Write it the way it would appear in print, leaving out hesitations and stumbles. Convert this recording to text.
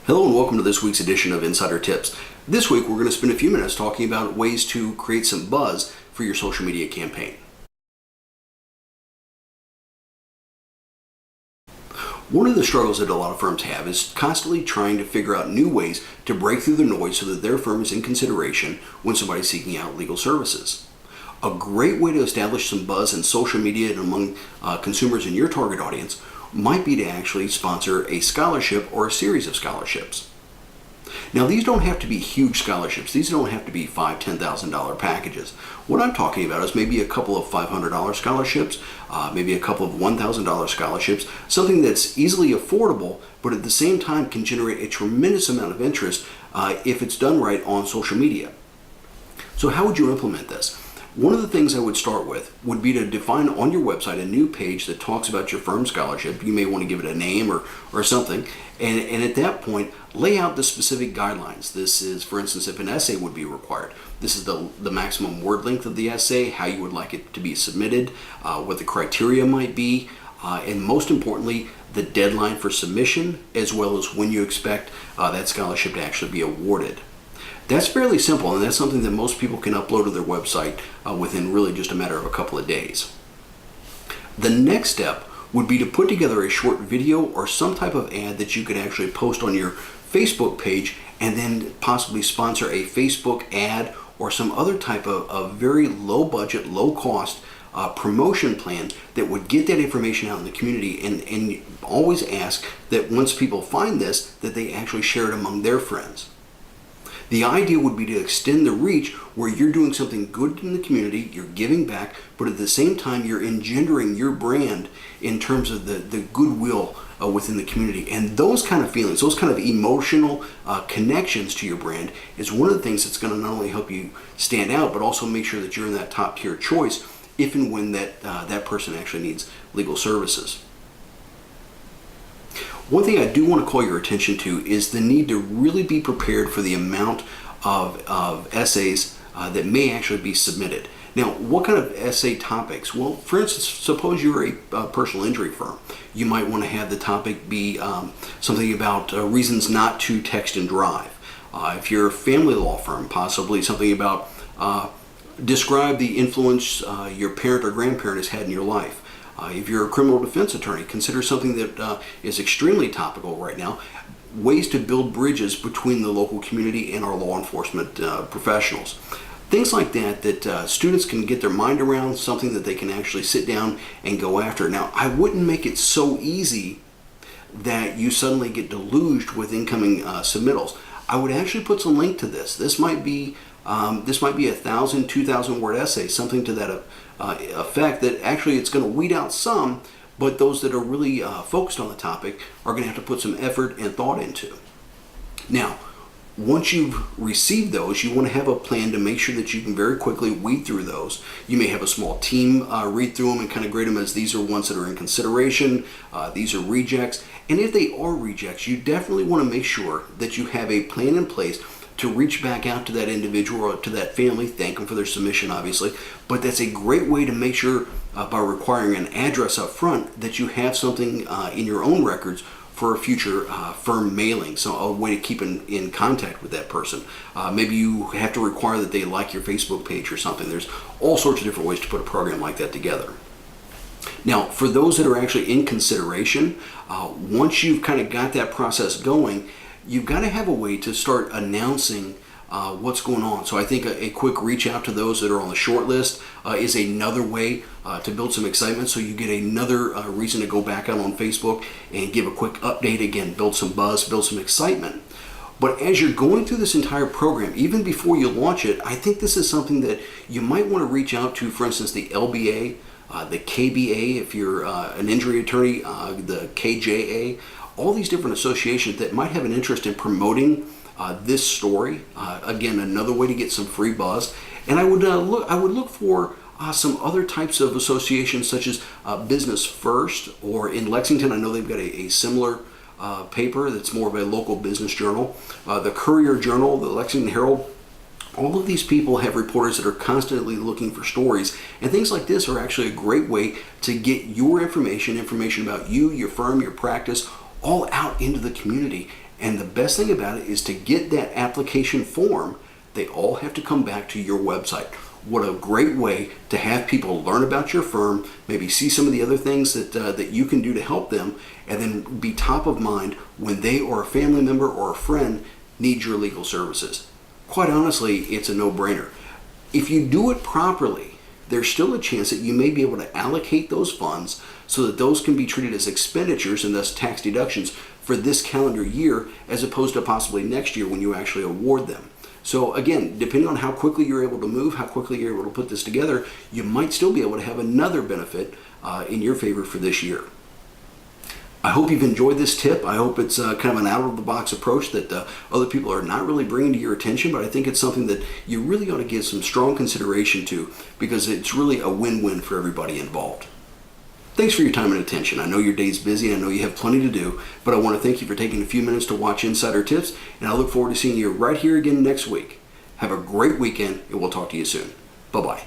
Hello and welcome to this week's edition of Insider Tips. This week we're going to spend a few minutes talking about ways to create some buzz for your social media campaign. One of the struggles that a lot of firms have is constantly trying to figure out new ways to break through the noise so that their firm is in consideration when somebody's seeking out legal services. A great way to establish some buzz in social media and among consumers in your target audience might be to actually sponsor a scholarship or a series of scholarships. Now, these don't have to be huge scholarships. These don't have to be $5,000, $10,000 packages. What I'm talking about is maybe a couple of $500 scholarships, maybe a couple of $1,000 scholarships, something that's easily affordable, but at the same time can generate a tremendous amount of interest if it's done right on social media. So how would you implement this? One of the things I would start with would be to define on your website a new page that talks about your firm's scholarship. You may want to give it a name or something. And at that point, lay out the specific guidelines. This is, for instance, if an essay would be required. This is the maximum word length of the essay, how you would like it to be submitted, what the criteria might be, and most importantly, the deadline for submission, as well as when you expect that scholarship to actually be awarded. That's fairly simple, and that's something that most people can upload to their website within really just a matter of a couple of days. The next step would be to put together a short video or some type of ad that you could actually post on your Facebook page and then possibly sponsor a Facebook ad or some other type of very low budget, low cost promotion plan that would get that information out in the community, and always ask that once people find this, that they actually share it among their friends. The idea would be to extend the reach where you're doing something good in the community, you're giving back, but at the same time you're engendering your brand in terms of the goodwill within the community. And those kind of feelings, those kind of emotional connections to your brand is one of the things that's going to not only help you stand out, but also make sure that you're in that top tier choice if and when that person actually needs legal services. One thing I do want to call your attention to is the need to really be prepared for the amount of essays that may actually be submitted. Now, what kind of essay topics? Well, for instance, suppose you're a personal injury firm. You might want to have the topic be something about reasons not to text and drive. If you're a family law firm, possibly something about describe the influence your parent or grandparent has had in your life. If you're a criminal defense attorney, consider something that is extremely topical right now, ways to build bridges between the local community and our law enforcement professionals. Things like that students can get their mind around, something that they can actually sit down and go after. Now, I wouldn't make it so easy that you suddenly get deluged with incoming submittals. I would actually put some link to this. This might be 1,000, 2,000 word essay, something to that effect, that actually it's going to weed out some, but those that are really focused on the topic are going to have to put some effort and thought into. Now, once you've received those, you want to have a plan to make sure that you can very quickly weed through those. You may have a small team read through them and kind of grade them as these are ones that are in consideration, these are rejects. And if they are rejects, you definitely want to make sure that you have a plan in place to reach back out to that individual or to that family, thank them for their submission, obviously. But that's a great way to make sure, by requiring an address up front, that you have something in your own records for a future firm mailing, so a way to keep in contact with that person. Maybe you have to require that they like your Facebook page or something. There's all sorts of different ways to put a program like that together. Now, for those that are actually in consideration, once you've kind of got that process going, you've got to have a way to start announcing what's going on. So I think a quick reach out to those that are on the short list is another way to build some excitement, so you get another reason to go back out on Facebook and give a quick update again, build some buzz, build some excitement. But as you're going through this entire program, even before you launch it, I think this is something that you might want to reach out to, for instance, the LBA, the KBA, if you're an injury attorney, the KJA, all these different associations that might have an interest in promoting this story. Again, another way to get some free buzz. And I would look for some other types of associations, such as Business First, or in Lexington, I know they've got a similar paper that's more of a local business journal. The Courier Journal, the Lexington Herald. All of these people have reporters that are constantly looking for stories, and things like this are actually a great way to get your information about you, your firm, your practice, all out into the community And the best thing about it is to get that application form, they all have to come back to your website. What a great way to have people learn about your firm, maybe see some of the other things that you can do to help them, and then be top of mind when they or a family member or a friend need your legal services. Quite honestly, it's a no-brainer. If you do it properly, there's still a chance that you may be able to allocate those funds so that those can be treated as expenditures and thus tax deductions for this calendar year as opposed to possibly next year when you actually award them. So again, depending on how quickly you're able to move, how quickly you're able to put this together, you might still be able to have another benefit in your favor for this year. I hope you've enjoyed this tip. I hope it's kind of an out-of-the-box approach that other people are not really bringing to your attention, but I think it's something that you really ought to give some strong consideration to because it's really a win-win for everybody involved. Thanks for your time and attention. I know your day's busy and I know you have plenty to do, but I want to thank you for taking a few minutes to watch Insider Tips, and I look forward to seeing you right here again next week. Have a great weekend, and we'll talk to you soon. Bye-bye.